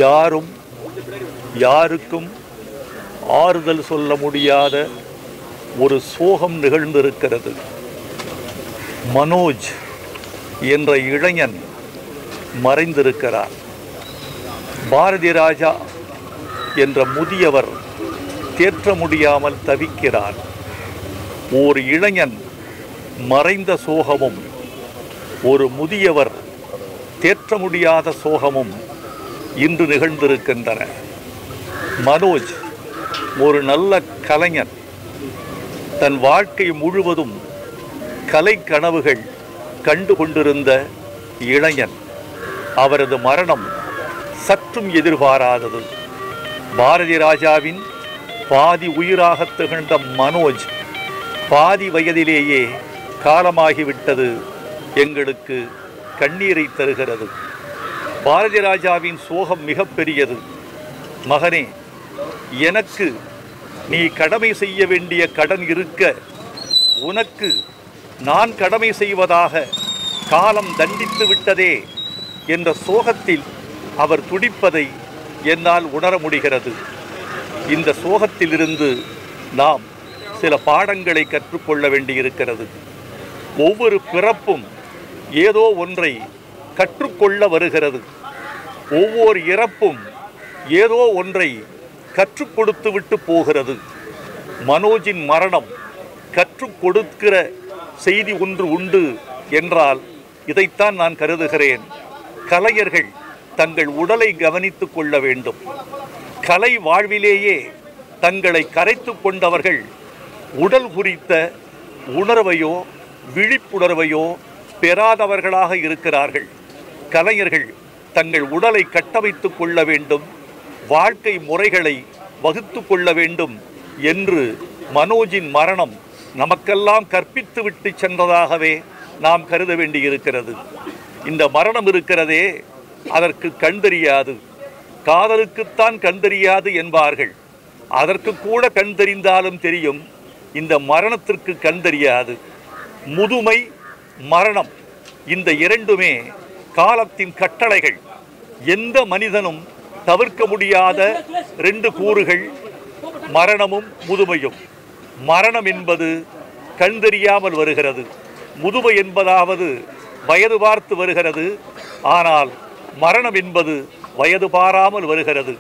யாரும் யாருக்கும் ஆறுதல் சொல்ல முடியாத ஒரு சோகம் நிகழ்ந்திருக்கிறது. மனோஜ் என்ற இளைஞன் மறைந்திருக்கிறார். பாரதி ராஜா என்ற முதியவர் தேற்ற முடியாமல் தவிக்கிறார். ஓர் இளைஞன் மறைந்த சோகமும் ஒரு முதியவர் தேற்ற முடியாத சோகமும் இன்று நிகழ்ந்திருக்கின்றன. மனோஜ் ஒரு நல்ல கலைஞன். தன் வாழ்க்கை முழுவதும் கலை கனவுகள் கண்டு கொண்டிருந்த இளைஞன். அவரது மரணம் சற்றும் எதிர்பாராதது. பாரதி ராஜாவின் பாதி உயிராக திகழ்ந்த மனோஜ் பாதி வயதிலேயே காலமாகிவிட்டது எங்களுக்கு கண்ணீரை தருகிறது. பாரதி ராஜாவின் சோகம் மிகப்பெரியது. மகனே, எனக்கு நீ கடமை செய்ய வேண்டிய கடன் இருக்க உனக்கு நான் கடமை செய்வதாக காலம் தண்டித்து விட்டதே என்ற சோகத்தில் அவர் துடிப்பதை என்னால் உணர முடிகிறது. இந்த சோகத்திலிருந்து நாம் சில பாடங்களை கற்றுக்கொள்ள வேண்டியிருக்கிறது. ஒவ்வொரு பிறப்பும் ஏதோ ஒன்றை கற்றுக்கொள்ள வருகிறது. ஒவ்வொரு இறப்பும் ஏதோ ஒன்றை கற்றுக் கொடுத்து விட்டு போகிறது. மனோஜின் மரணம் கற்றுக் கொடுக்கிற செய்தி ஒன்று உண்டு என்றால் இதைத்தான் நான் கருதுகிறேன். கலைஞர்கள் தங்கள் உடலை கவனித்து கொள்ள வேண்டும். கலை வாழ்விலேயே தங்களை கரைத்து கொண்டவர்கள் உடல் குறித்த உணர்வையோ விழிப்புணர்வையோ பெறாதவர்களாக இருக்கிறார்கள். கலைஞர்கள் தங்கள் உடலை கட்டமைத்து கொள்ள வேண்டும், வாழ்க்கை முறைகளை வகுத்து கொள்ள வேண்டும் என்று மனோஜின் மரணம் நமக்கெல்லாம் கற்பித்து விட்டு சென்றதாகவே நாம் கருத வேண்டியிருக்கிறது. இந்த மரணம் இருக்கிறதே, அதற்கு கண் தெரியாது. காதலுக்குத்தான் கண் தெரியாது என்பார்கள். அதற்கு கூட கண் தெரிந்தாலும் தெரியும், இந்த மரணத்திற்கு கண் தெரியாது. முதுமை, மரணம், இந்த இரண்டுமே காலத்தின் கட்டளைகள். எந்த மனிதனும் தவிர்க்க முடியாத ரெண்டு கூறுகள் மரணமும் முதுமையும். மரணம் என்பது கண் தெரியாமல் வருகிறது. முதுமை என்பதாவது வயது பார்த்து வருகிறது. ஆனால் மரணம் என்பது வயது பாராமல் வருகிறது.